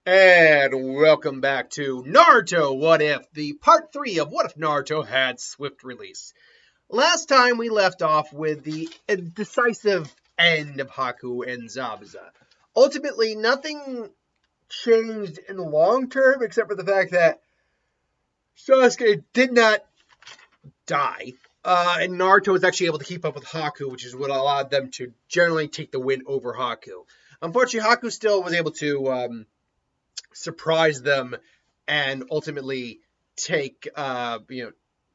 And welcome back to Naruto What If, the part 3 of What If Naruto had swift release. Last time we left off with the decisive end of Haku and Zabuza. Ultimately, nothing changed in the long term except for the fact that Sasuke did not die. And Naruto was actually able to keep up with Haku, which is what allowed them to generally take the win over Haku. Unfortunately, Haku still was able to surprise them and ultimately take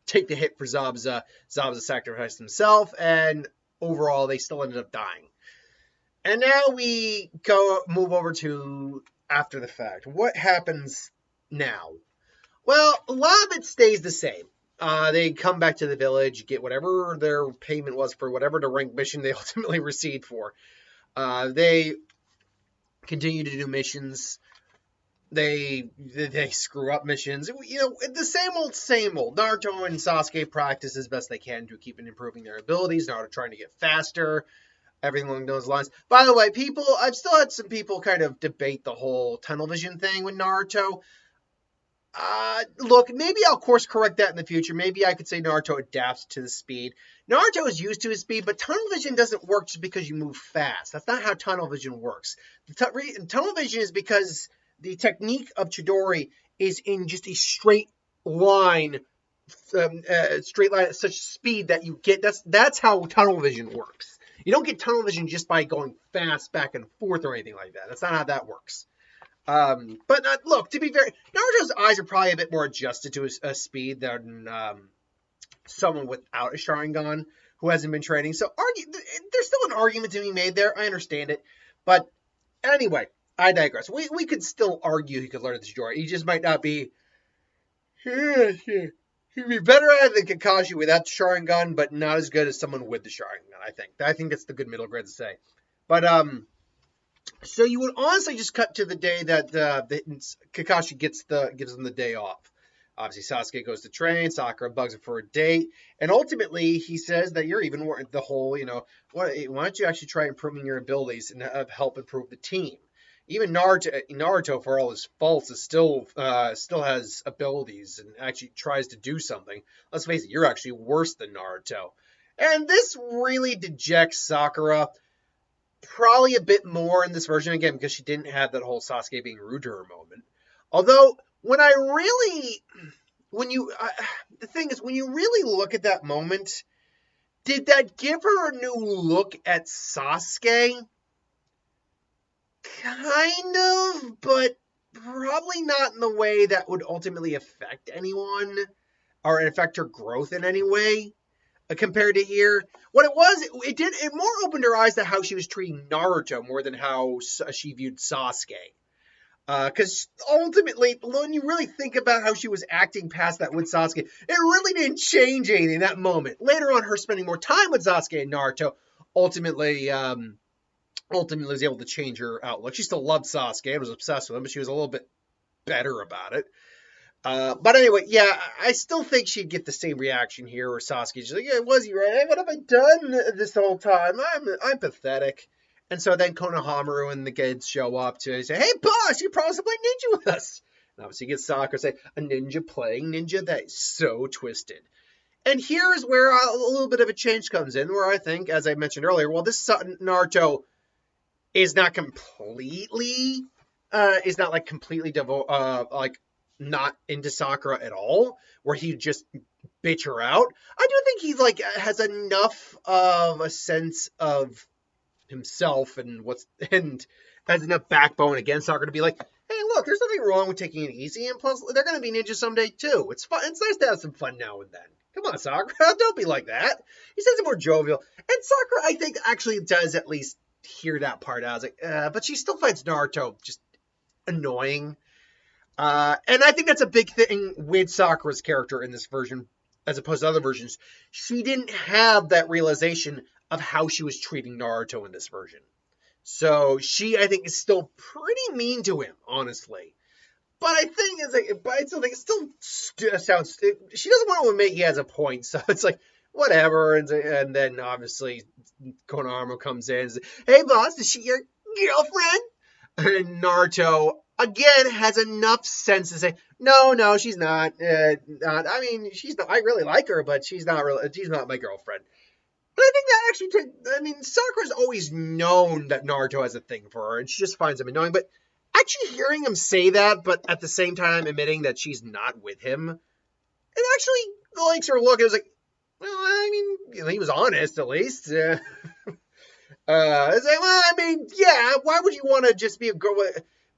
take the hit for Zabuza. Zabuza sacrificed himself, and overall they still ended up dying. And now we move over to after the fact. What happens now? Well, a lot of it stays the same. They come back to the village, get whatever their payment was for whatever the rank mission they ultimately received for. They continue to do missions. They screw up missions. The same old. Naruto and Sasuke practice as best they can to keep improving their abilities. Naruto trying to get faster. Everything along those lines. By the way, I've still had some people kind of debate the whole tunnel vision thing with Naruto. Look, maybe I'll course correct that in the future. Maybe I could say Naruto adapts to the speed. Naruto is used to his speed, but tunnel vision doesn't work just because you move fast. That's not how tunnel vision works. Tunnel vision is because the technique of Chidori is in just a straight line at such speed that you get. That's how tunnel vision works. You don't get tunnel vision just by going fast back and forth or anything like that. That's not how that works. Look, to be fair, Naruto's eyes are probably a bit more adjusted to his speed than someone without a Sharingan who hasn't been training. So there's still an argument to be made there. I understand it. But anyway, I digress. We could still argue he could learn the Chidori. He just might not be... He'd be better at it than Kakashi without the Sharingan, but not as good as someone with the Sharingan, I think. I think that's the good middle ground to say. But, so you would honestly just cut to the day that Kakashi gives him the day off. Obviously, Sasuke goes to train. Sakura bugs him for a date. And ultimately, he says that you're even the whole, why don't you actually try improving your abilities and help improve the team? Even Naruto, for all his faults, is still has abilities and actually tries to do something. Let's face it, you're actually worse than Naruto. And this really dejects Sakura probably a bit more in this version, again, because she didn't have that whole Sasuke being rude to her moment. Although, the thing is, when you really look at that moment, did that give her a new look at Sasuke? Kind of, but probably not in the way that would ultimately affect anyone or affect her growth in any way compared to here. What it was, it more opened her eyes to how she was treating Naruto more than how she viewed Sasuke. Because ultimately, when you really think about how she was acting past that with Sasuke, it really didn't change anything in that moment. Later on, her spending more time with Sasuke and Naruto ultimately was able to change her outlook. She still loved Sasuke and was obsessed with him, but she was a little bit better about it. But anyway, yeah, I still think she'd get the same reaction here where Sasuke's like, yeah, was he right? What have I done this whole time? I'm pathetic. And so then Konohamaru and the kids show up to say, hey, boss, you promised to play ninja with us. And obviously you get Sakura say, a ninja playing ninja? That is so twisted. And here's where a little bit of a change comes in, where I think, as I mentioned earlier, well, this Naruto is not completely, not into Sakura at all, where he just bitch her out. I do think he has enough of a sense of himself and has enough backbone against Sakura to be like, hey, look, there's nothing wrong with taking it easy, and plus they're going to be ninjas someday too. It's fun. It's nice to have some fun now and then. Come on, Sakura, don't be like that. He says it more jovial, and Sakura, I think, actually does at least hear that part out. I was like, but she still finds Naruto just annoying. And I think that's a big thing with Sakura's character in this version, as opposed to other versions. She didn't have that realization of how she was treating Naruto in this version. So she, I think, is still pretty mean to him, honestly. But I still think it still sounds. She doesn't want to admit he has a point, so it's like, whatever. And then obviously Konohamaru comes in and says, hey boss, is she your girlfriend? And Naruto again has enough sense to say, no, she's not. I mean, she's not. I really like her, but she's not really. She's not my girlfriend. But I think that actually, I mean, Sakura's always known that Naruto has a thing for her, and she just finds him annoying. But actually hearing him say that, but at the same time admitting that she's not with him, it actually likes her look. It was like, well, I mean, you know, he was honest at least. It's like, well, I mean, yeah, why would you want to just be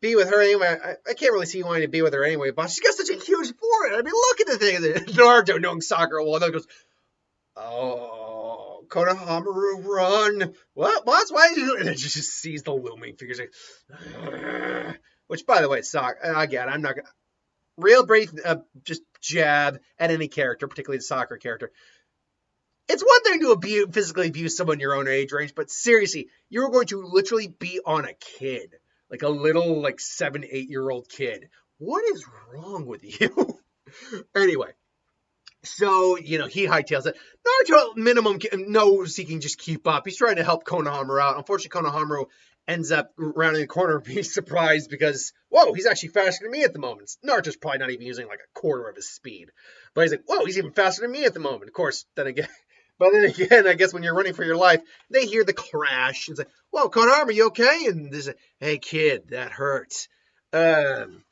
be with her anyway? I can't really see you wanting to be with her anyway, but she's got such a huge forehead. I mean, look at the thing. Naruto knowing Sakura well, goes, oh, Konohamaru, run. What? Boss? Why did you? And it just sees the looming figures. Like, which, by the way, again, I'm not going to. Real brief, just jab at any character, particularly the Sakura character. It's one thing to physically abuse someone your own age range, but seriously, you're going to literally be on a kid. Like a little, 7, 8-year-old kid. What is wrong with you? Anyway. So, he hightails it. Naruto, at minimum, knows he can just keep up. He's trying to help Konohamaru out. Unfortunately, Konohamaru ends up rounding the corner and being surprised because, whoa, he's actually faster than me at the moment. Naruto's probably not even using a quarter of his speed. But he's like, whoa, he's even faster than me at the moment. Of course, then again, I guess when you're running for your life, they hear the crash. It's like, whoa, Konohamaru, you okay? And there's a, hey, kid, that hurts. And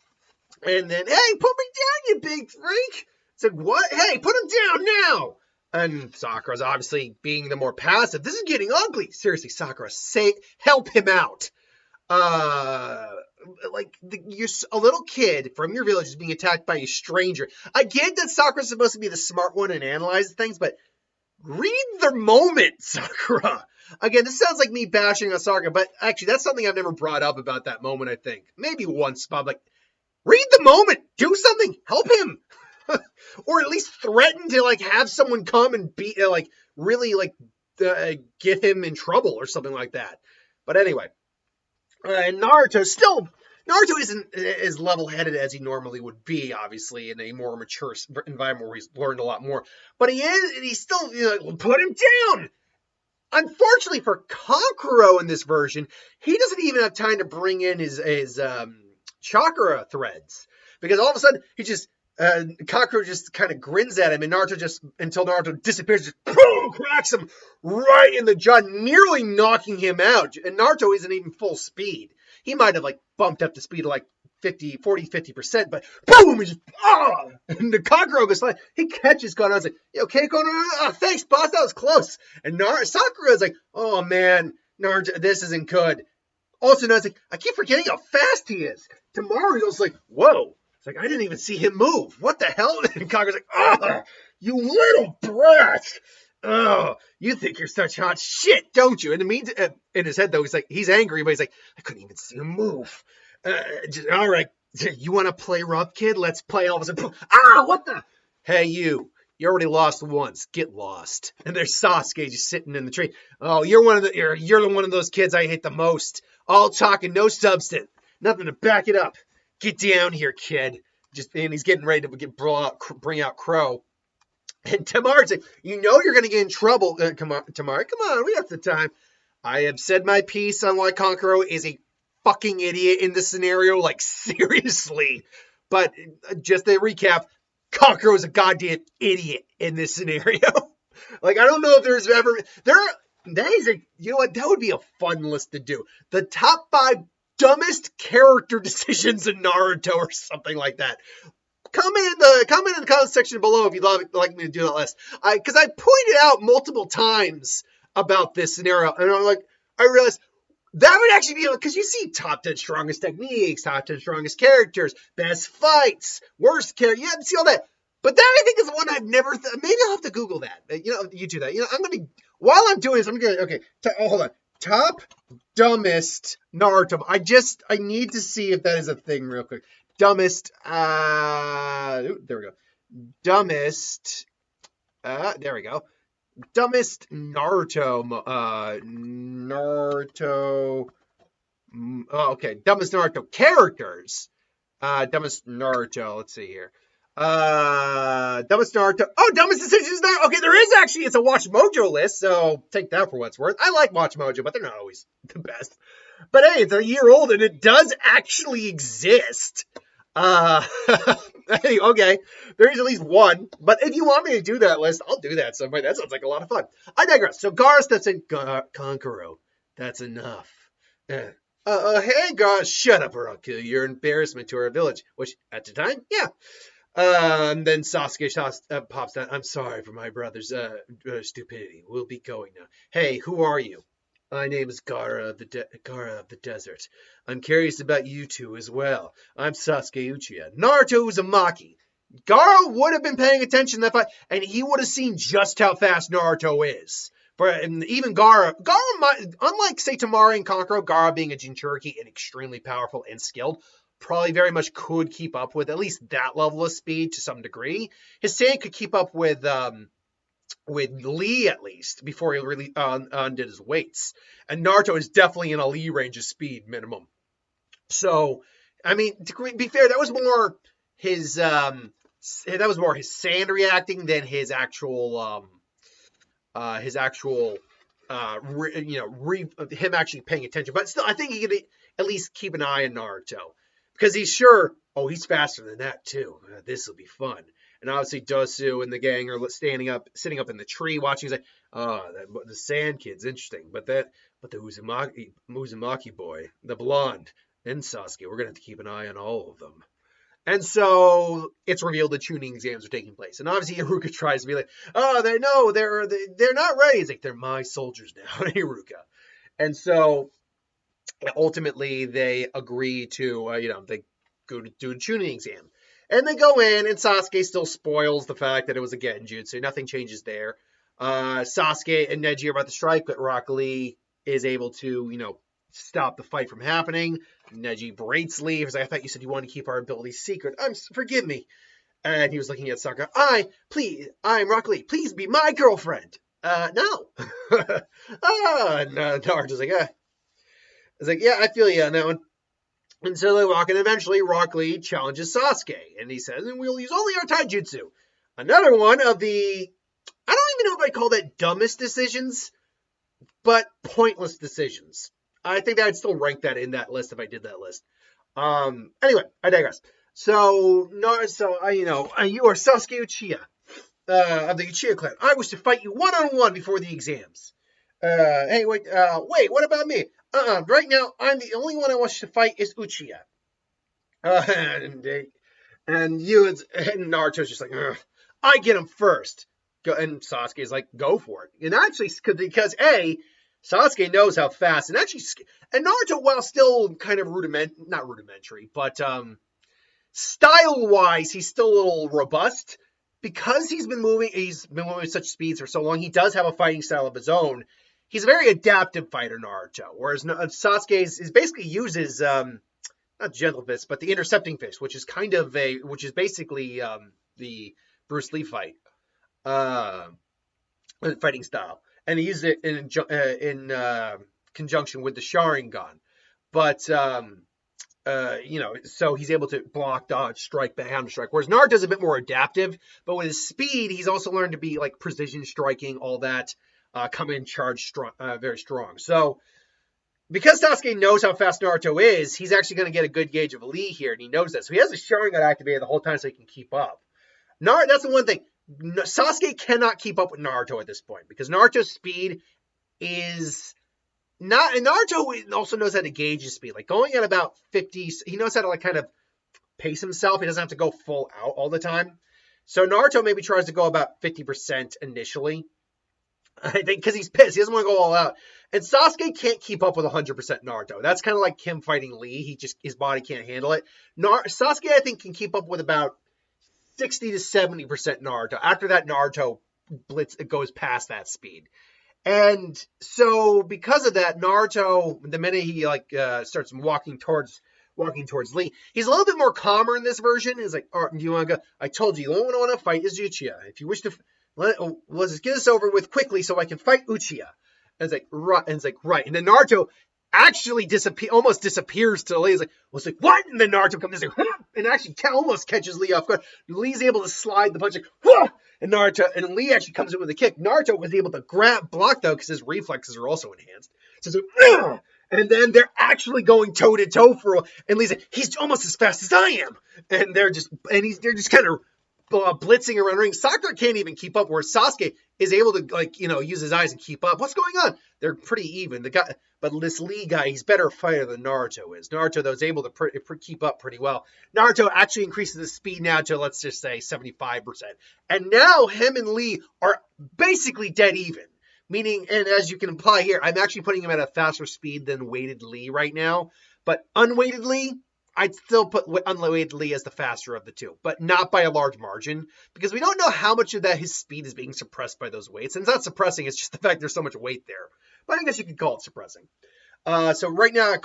then, hey, put me down, you big freak. It's like, what? Hey, put him down now! And Sakura's obviously being the more passive. This is getting ugly. Seriously, Sakura, help him out. You're a little kid from your village is being attacked by a stranger. I get that Sakura's supposed to be the smart one and analyze things, but read the moment, Sakura. Again, this sounds like me bashing on Sakura, but actually, that's something I've never brought up about that moment, I think. Maybe once, Bob, read the moment. Do something. Help him. Or at least threaten to have someone come and get him in trouble or something like that. But anyway, Naruto isn't as level-headed as he normally would be, obviously, in a more mature environment where he's learned a lot more. But he's still, put him down. Unfortunately for Kankuro in this version, he doesn't even have time to bring in his chakra threads. Because all of a sudden, he just... Kankuro just kind of grins at him, and until Naruto disappears, just boom, cracks him right in the jaw, nearly knocking him out. And Naruto isn't even full speed. He might have bumped up the speed to 50%, but boom, and just and the Kankuro goes flying. He catches Konohamaru. He's like, you okay, Konohamaru? Oh, thanks, boss, that was close. And Sakura's like, oh man, Naruto, this isn't good. Also, Naruto's like, I keep forgetting how fast he is. Tomorrow he's also like, whoa. It's like, I didn't even see him move. What the hell? And Kakuro's like, oh, you little brat. Oh, you think you're such hot shit, don't you? In the meantime, in his head, though, he's angry, but he's like, I couldn't even see him move. All right, you want to play rough, kid? Let's play. All of a sudden, what the? Hey, you already lost once. Get lost. And there's Sasuke just sitting in the tree. Oh, you're one of those kids I hate the most. All talk and no substance. Nothing to back it up. Get down here, kid. And he's getting ready to bring out Crow. And Tamaru's like, you're going to get in trouble. Come on, Tamaru. Come on, we have the time. I have said my piece on why Kankuro is a fucking idiot in this scenario. Seriously. But just to recap, Kankuro is a goddamn idiot in this scenario. I don't know if there's ever... you know what? That would be a fun list to do. The top 5 dumbest character decisions in Naruto or something like that. Comment in the comment section below if you'd like me to do that list. Because I pointed out multiple times about this scenario, and I realized that would actually be, because you see top 10 strongest techniques, top 10 strongest characters, best fights, worst character. You see all that. But that I think is one I've never. Maybe I'll have to Google that. You do that. While I'm doing this, I'm gonna. Okay, hold on. Top dumbest Naruto. I need to see if that is a thing real quick. Dumbest. There we go. Dumbest. There we go. Dumbest Naruto. Naruto. Okay. Dumbest Naruto characters. Dumbest Naruto. Let's see here. Dumbest Naruto. Oh, dumbest decisions. Okay, there is it's a Watch Mojo list, so take that for what it's worth. I like Watch Mojo, but they're not always the best. But hey, it's a year old and it does actually exist. Uh, hey, okay, there's at least one. But if you want me to do that list, I'll do that somewhere. That sounds like a lot of fun. I digress. So Gar steps in. Konkoro, that's enough. Hey, Gar, shut up, or I'll kill your embarrassment to our village. Which, at the time, yeah. And then Sasuke pops down. I'm sorry for my brother's stupidity. We'll be going now. Hey, who are you? My name is Gara of the Desert. I'm curious about you two as well. I'm Sasuke Uchiha. Naruto Uzumaki. Gara would have been paying attention to that fight, and he would have seen just how fast Naruto is. And even Gara might, unlike say Temari and Kankuro, Gara being a Jinchuriki and extremely powerful and skilled, probably very much could keep up with at least that level of speed to some degree. His Saiyan could keep up with Lee at least before he really undid his weights. And Naruto is definitely in a Lee range of speed minimum. So, I mean, to be fair, that was more his sand reacting than his actual him actually paying attention. But still, I think he could at least keep an eye on Naruto because he's sure. Oh, he's faster than that too. This will be fun. And obviously Dosu and the gang are sitting up in the tree watching. He's like, oh, the Sand Kid's interesting, but the Uzumaki boy, the blonde, and Sasuke, we're gonna have to keep an eye on all of them. And so it's revealed the tuning exams are taking place, and obviously Iruka tries to be like, oh, they're not ready. It's like they're my soldiers now, Iruka. And so ultimately they agree to they go to do a tuning exam. And they go in, and Sasuke still spoils the fact that it was a Genjutsu. Nothing changes there. Sasuke and Neji are about to strike, but Rock Lee is able to, stop the fight from happening. Neji berates Lee. He's like, I thought you said you wanted to keep our abilities secret. Forgive me. And he was looking at Sakura. I'm Rock Lee. Please be my girlfriend. No. And Naruto's like, It's like, yeah, I feel you on that one. And so they walk, and eventually Rock Lee challenges Sasuke, and he says, and we'll use only our taijutsu. Another one of the, I don't even know if I call that dumbest decisions, but pointless decisions. I think that I'd still rank that in that list if I did that list. Anyway, I digress. So you are Sasuke Uchiha of the Uchiha clan. I wish to fight you one-on-one before the exams. Hey, wait, what about me? Right now, I'm the only one I want to fight is Uchiha. And Naruto's just like, I get him first. And Sasuke's like, go for it. And actually, because Sasuke knows how fast, and Naruto, while still kind of not rudimentary, but style-wise, he's still a little robust. Because he's been moving with such speeds for so long, he does have a fighting style of his own. He's a very adaptive fighter, Naruto, whereas Sasuke is basically uses not gentle fist, but the intercepting fist, which is basically the Bruce Lee fighting style, and he uses it in conjunction with the Sharingan. But so he's able to block, dodge, strike, backhand strike. Whereas Naruto's a bit more adaptive, but with his speed, he's also learned to be like precision striking, all that. Come in charged strong, very strong. So, because Sasuke knows how fast Naruto is, he's actually going to get a good gauge of Lee here, and he knows that. So he has a Sharingan activated the whole time so he can keep up. That's the one thing. Sasuke cannot keep up with Naruto at this point, because Naruto's speed is not... And Naruto also knows how to gauge his speed. Like, going at about 50... He knows how to, kind of pace himself. He doesn't have to go full out all the time. So Naruto maybe tries to go about 50% initially. I think because he's pissed. He doesn't want to go all out. And Sasuke can't keep up with 100% Naruto. That's kind of like him fighting Lee. His body can't handle it. Sasuke, I think, can keep up with about 60 to 70% Naruto. After that, Naruto goes past that speed. And so because of that, Naruto, the minute he starts walking towards Lee, he's a little bit more calmer in this version. He's like, all right, do you want to go? I told you, the only one I want to fight is Uchiha. If you wish to... let's get this over with quickly so I can fight Uchiha. And it's like, right. And then Naruto actually almost disappears to Lee. It's like, what? And then Naruto comes in and actually almost catches Lee off guard. Lee's able to slide the punch, and Lee actually comes in with a kick. Naruto was able to block though, because his reflexes are also enhanced. So And then they're actually going toe to toe for, and Lee's like, he's almost as fast as I am. And they're just kind of blitzing around the ring. Sakura can't even keep up, where Sasuke is able to, like, use his eyes and keep up. What's going on? They're pretty even. But this Lee guy, he's better fighter than Naruto is. Naruto, though, is able to keep up pretty well. Naruto actually increases the speed now to, let's just say, 75%. And now him and Lee are basically dead even. Meaning, and as you can imply here, I'm actually putting him at a faster speed than weighted Lee right now. But unweighted Lee, I'd still put unweighted Lee as the faster of the two, but not by a large margin, because we don't know how much of that his speed is being suppressed by those weights. And it's not suppressing, it's just the fact there's so much weight there. But I guess you could call it suppressing. So right now,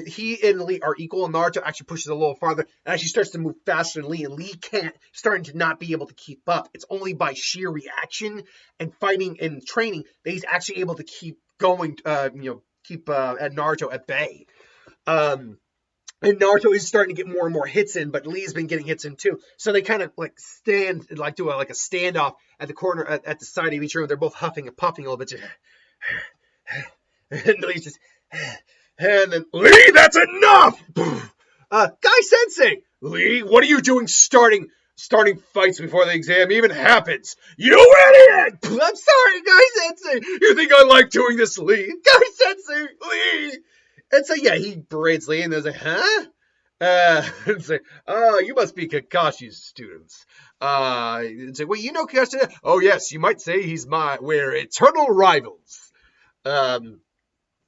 he and Lee are equal, and Naruto actually pushes a little farther and actually starts to move faster than Lee, and Lee starting to not be able to keep up. It's only by sheer reaction and fighting and training that he's actually able to keep going, keep Naruto at bay. And Naruto is starting to get more and more hits in, but Lee's been getting hits in too. So they kind of like do a standoff at the corner, at the side of each room. They're both huffing and puffing a little bit. And Lee's just, and then, Lee, that's enough! Guy Sensei! Lee, what are you doing starting fights before the exam even happens? You idiot! I'm sorry, Guy Sensei! You think I like doing this, Lee? Guy Sensei! Lee! And so, yeah, he berates Lee, and they're like, huh? And say, oh, you must be Kakashi's students. And say, well, you know Kakashi? Oh, yes, you might say we're eternal rivals.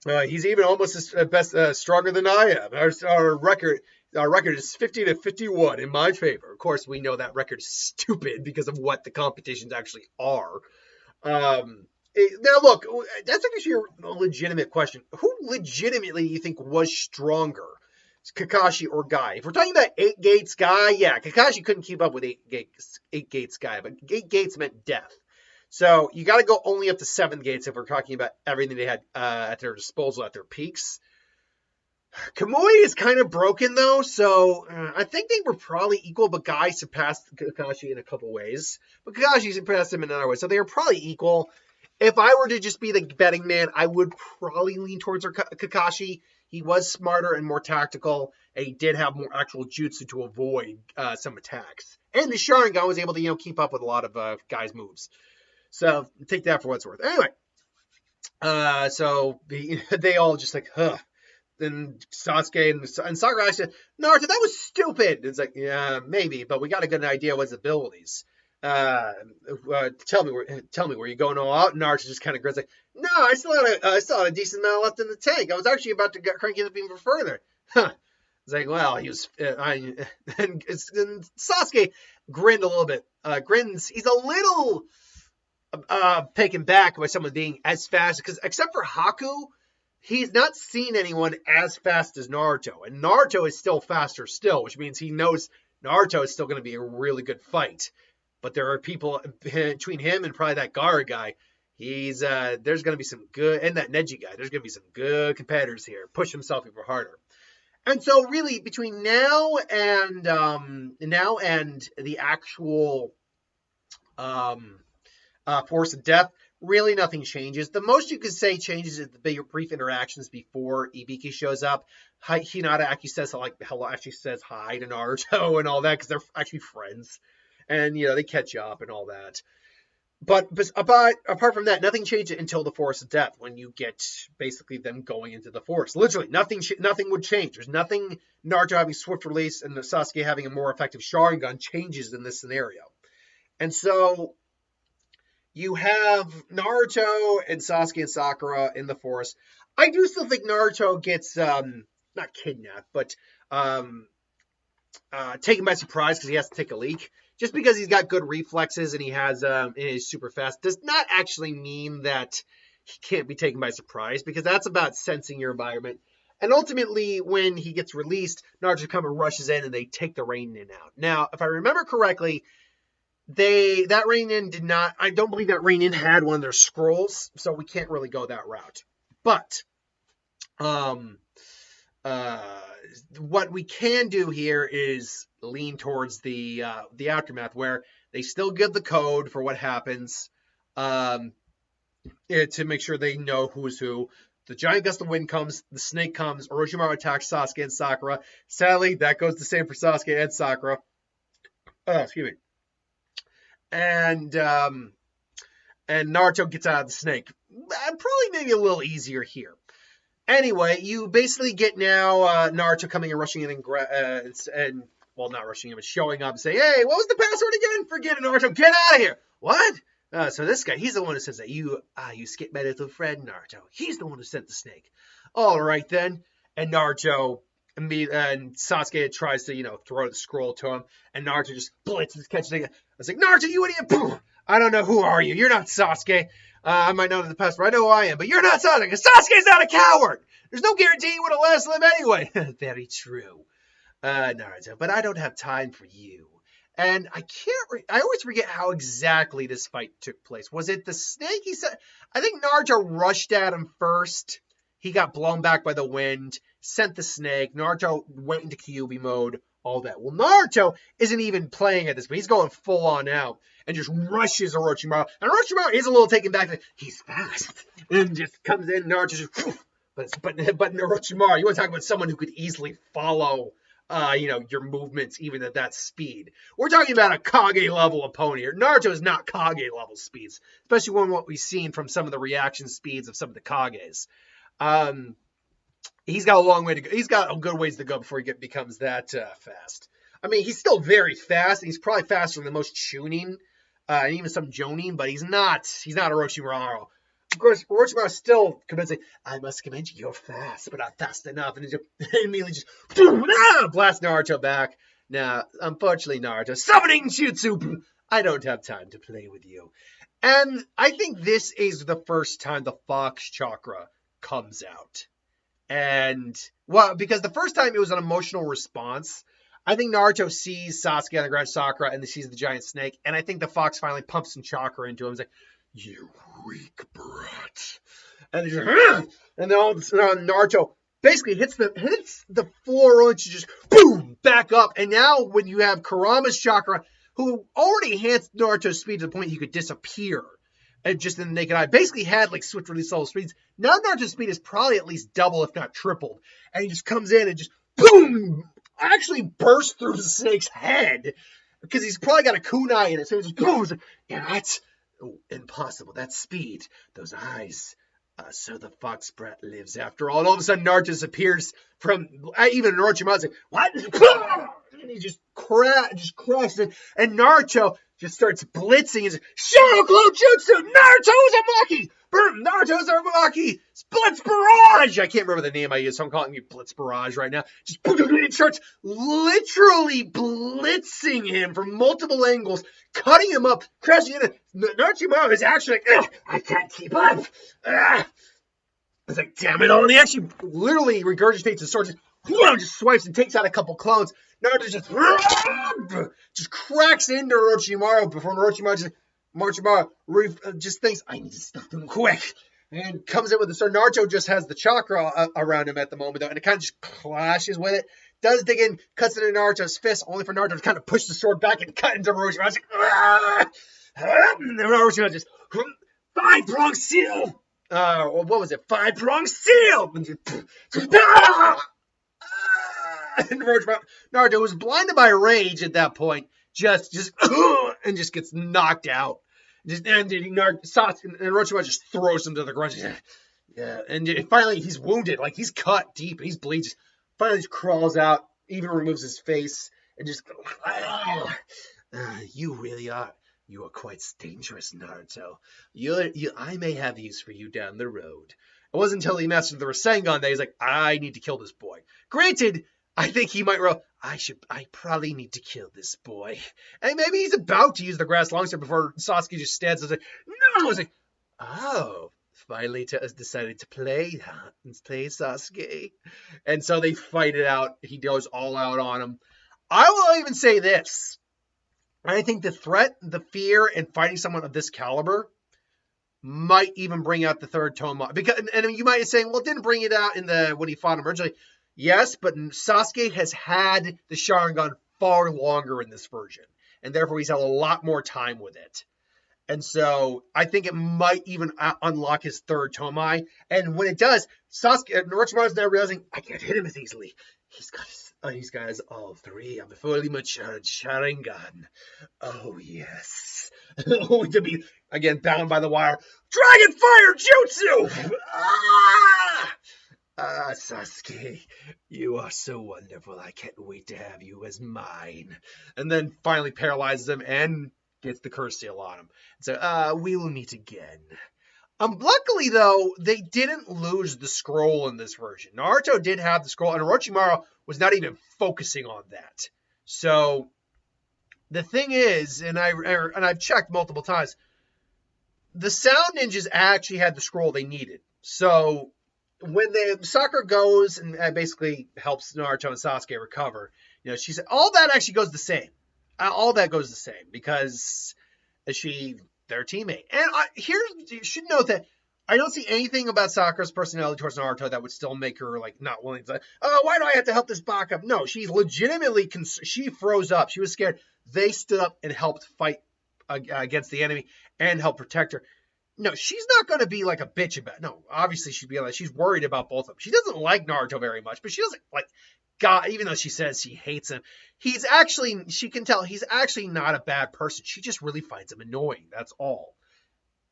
He's even almost as stronger than I am. Our record is 50 to 51 in my favor. Of course, we know that record is stupid because of what the competitions actually are. Now, look, that's actually a legitimate question. Who legitimately you think was stronger, Kakashi or Guy? If we're talking about 8 Gates Guy, yeah, Kakashi couldn't keep up with 8 Gates Guy, but 8 Gates meant death. So you got to go only up to 7 gates if we're talking about everything they had at their disposal at their peaks. Kamui is kind of broken, though, so I think they were probably equal, but Guy surpassed Kakashi in a couple ways. But Kakashi surpassed him in another way, so they were probably equal. If I were to just be the betting man, I would probably lean towards Kakashi. He was smarter and more tactical, and he did have more actual jutsu to avoid some attacks. And the Sharingan was able to keep up with a lot of Guy's moves. So take that for what it's worth. Anyway, so they all just like, huh. Then Sasuke and Sakura said, Naruto, that was stupid. It's like, yeah, maybe, but we got a good idea of his abilities. Tell me where you going all out? And Naruto just kind of grins like, no, I still had a decent amount left in the tank. I was actually about to crank it up even further. Huh. It's like, well, he was, and Sasuke grinned a little bit. He's a little taken back by someone being as fast, because except for Haku, he's not seen anyone as fast as Naruto, and Naruto is still faster still, which means he knows Naruto is still going to be a really good fight. But there are people between him and probably that Gaara guy. There's going to be some good, and that Neji guy. There's going to be some good competitors here. Push himself even harder. And so, really, between now and the actual Force of Death, really nothing changes. The most you could say changes is the brief interactions before Ibiki shows up. Hinata actually says hi to Naruto and all that, because they're actually friends, and they catch up and all that. But apart from that, nothing changes until the Force of Death, when you get basically them going into the Force. Literally, nothing would change. There's nothing Naruto having swift release and Sasuke having a more effective Sharingan changes in this scenario. And so you have Naruto and Sasuke and Sakura in the Force. I do still think Naruto gets, not kidnapped, but taken by surprise because he has to take a leak. Just because he's got good reflexes and he has and he's super fast does not actually mean that he can't be taken by surprise, because that's about sensing your environment. And ultimately, when he gets released, Naruto comes and rushes in and they take the Rainin out. Now, if I remember correctly, I don't believe that Rainin had one of their scrolls, so we can't really go that route. But what we can do here is lean towards the aftermath, where they still give the code for what happens, to make sure they know who's who. The giant gust of wind comes, the snake comes, Orochimaru attacks Sasuke and Sakura. Sadly, that goes the same for Sasuke and Sakura. Excuse me. And Naruto gets out of the snake. Probably maybe a little easier here. Anyway, you basically get now Naruto coming and rushing in and well, not rushing in, but showing up and saying, hey, what was the password again? Forget it, Naruto. Get out of here. What? So this guy, he's the one who says that you skip my little friend, Naruto. He's the one who sent the snake. All right, then. And Naruto and Sasuke tries to, throw the scroll to him. And Naruto just blitzes, catches it. I was like, Naruto, you idiot. Boom. I don't know who are you. You're not Sasuke. I might know the password. I know who I am, but you're not Sasuke. Sasuke's not a coward. There's no guarantee he would have lasted live anyway. Very true, Naruto. But I don't have time for you. And I always forget how exactly this fight took place. Was it the snake? He said, I think Naruto rushed at him first. He got blown back by the wind, sent the snake. Naruto went into Kyuubi mode, all that. Well, Naruto isn't even playing at this, but he's going full on out and just rushes Orochimaru. And Orochimaru is a little taken back. He's fast. And just comes in, Naruto just, but Orochimaru, you want to talk about someone who could easily follow your movements even at that speed. We're talking about a Kage level opponent here. Naruto is not Kage level speeds, especially when what we've seen from some of the reaction speeds of some of the Kages. He's got a long way to go. He's got a good ways to go before he becomes that fast. I mean, he's still very fast. He's probably faster than most Chunin, and even some Jonin, but he's not Orochimaru. Of course, Orochimaru is still convincing, I must commend you, you're fast, but not fast enough. And he immediately just blast Naruto back. Now, unfortunately, Naruto, summoning Jutsu, I don't have time to play with you. And I think this is the first time the Fox Chakra comes out. And, well, because the first time it was an emotional response. I think Naruto sees Sasuke on the ground, Sakura, and he sees the giant snake. And I think the Fox finally pumps some chakra into him. He's like, you weak brat. And then all of a sudden Naruto basically hits the floor and just boom, back up. And now when you have Kurama's chakra, who already enhanced Naruto's speed to the point he could disappear and just in the naked eye, basically had like swift release level speeds. Now Naruto's speed is probably at least double, if not tripled. And he just comes in and just boom, actually bursts through the snake's head because he's probably got a kunai in it. So he just boom, yeah, that's impossible. That speed, those eyes. So the fox brat lives after all. And all of a sudden, Naruto disappears from even Orochimaru's like, what? And he just crashes in. And Naruto just starts blitzing. He's like, Shadowglow Jutsu! Naruto Uzumaki! Naruto Uzumaki! Blitz Barrage! I can't remember the name I used, so I'm calling you Blitz Barrage right now. Just starts literally blitzing him from multiple angles, cutting him up, crashing in. Naruto is actually like, I can't keep up. It's like, damn it all. And he actually literally regurgitates his sword, just swipes and takes out a couple clones. Naruto just cracks into Orochimaru before Orochimaru just thinks, I need to stop him quick. And comes in with the sword. Naruto just has the chakra around him at the moment, though, and it kind of just clashes with it. Does dig in, cuts into Naruto's fist, only for Naruto to kind of push the sword back and cut into Orochimaru. And then Orochimaru just, 5-prong seal! What was it? 5-prong seal! And Naruto was blinded by rage at that point, just gets knocked out. And Orochimaru just throws him to the ground. Yeah, and finally he's wounded, like he's cut deep, and he's bleeding. Finally just crawls out, even removes his face, and just you are quite dangerous, Naruto. I may have use for you down the road. It wasn't until he mastered the Rasengan that he's like, I need to kill this boy. Granted, I think he might I probably need to kill this boy. And maybe he's about to use the grass longsword before Sasuke just stands and says, no! It's like, oh, finally decided to play Sasuke. And so they fight it out. He goes all out on him. I will even say this. I think the threat, the fear, and fighting someone of this caliber might even bring out the third tome. Because, and you might be saying, well, it didn't bring it out when he fought him originally. Yes, but Sasuke has had the Sharingan far longer in this version, and therefore he's had a lot more time with it. And so I think it might even unlock his third Tomai. And when it does, Sasuke, Orochimaru's now realizing, I can't hit him as easily. He's got his all three of the fully matured Sharingan. Oh, yes. Only to be, again, bound by the wire. Dragon Fire Jutsu! Sasuke, you are so wonderful. I can't wait to have you as mine. And then finally paralyzes him and gets the curse seal on him. So, we will meet again. Luckily, though, they didn't lose the scroll in this version. Naruto did have the scroll, and Orochimaru was not even focusing on that. So, the thing is, and I've checked multiple times, the Sound Ninjas actually had the scroll they needed. So, when Sakura goes and basically helps Naruto and Sasuke recover, she said all that actually goes the same. All that goes the same because their teammate. And you should note that I don't see anything about Sakura's personality towards Naruto that would still make her not willing to. Oh, why do I have to help this Baka? No, she's legitimately. She froze up. She was scared. They stood up and helped fight against the enemy and help protect her. No, she's not going to be like a bitch about it. No, obviously she's worried about both of them. She doesn't like Naruto very much, but she doesn't like God, even though she says she hates him. She can tell he's actually not a bad person. She just really finds him annoying. That's all.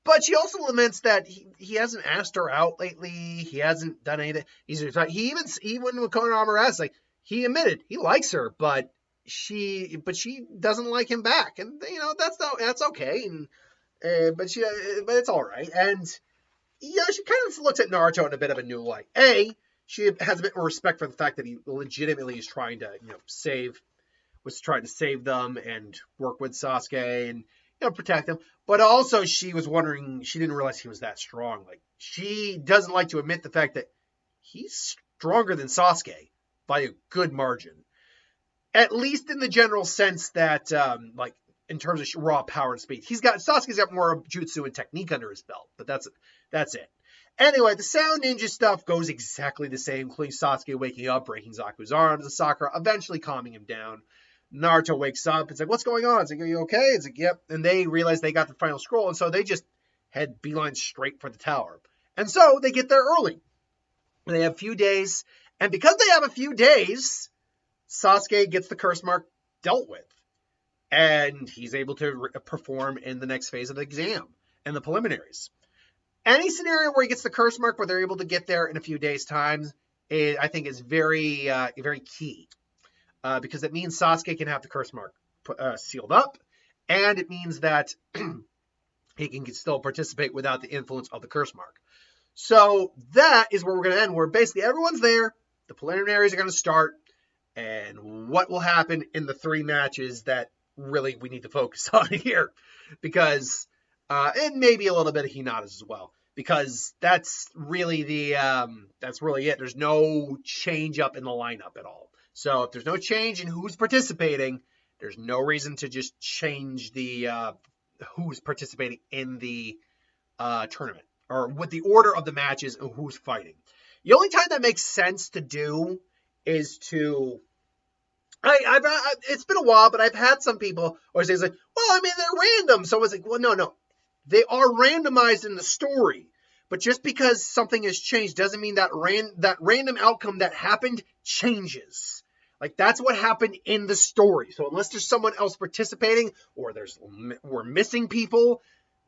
But she also laments that he hasn't asked her out lately. He hasn't done anything. He even with Konohamaru asks, he admitted he likes her, but she doesn't like him back. And that's okay. And but it's all right. And she kind of looks at Naruto in a bit of a new light. She has a bit more respect for the fact that he legitimately is trying to save them and work with Sasuke and protect them. But also she was wondering, she didn't realize he was that strong. She doesn't like to admit the fact that he's stronger than Sasuke by a good margin. At least in the general sense that in terms of raw power and speed. Sasuke's got more jutsu and technique under his belt, but that's it. Anyway, the Sound Ninja stuff goes exactly the same, including Sasuke waking up, breaking Zaku's arms, and Sakura eventually calming him down. Naruto wakes up. It's what's going on? It's are you okay? It's yep. And they realize they got the final scroll, and so they just head beeline straight for the tower. And so they get there early. They have a few days, and because they have a few days, Sasuke gets the curse mark dealt with. And he's able to perform in the next phase of the exam and the preliminaries. Any scenario where he gets the curse mark where they're able to get there in a few days' time, I think is very, very key. Because it means Sasuke can have the curse mark sealed up, and it means that he can still participate without the influence of the curse mark. So that is where we're going to end, where basically everyone's there, the preliminaries are going to start, and what will happen in the 3 matches that really we need to focus on here, because and maybe a little bit of Hinata's as well, because that's really it. There's no change up in the lineup at all. So if there's no change in who's participating, there's no reason to just change the who's participating in the tournament or with the order of the matches and who's fighting. The only time that makes sense to do is to it's been a while, but I've had some people always say, they're random. So it's well, no. They are randomized in the story. But just because something has changed doesn't mean that random outcome that happened changes. That's what happened in the story. So unless there's someone else participating or we're missing people,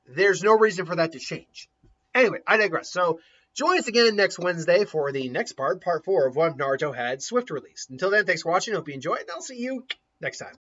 there's no reason for that to change. Anyway, I digress. So join us again next Wednesday for the next part 4 of What Naruto Had Swift released. Until then, thanks for watching. Hope you enjoyed, and I'll see you next time.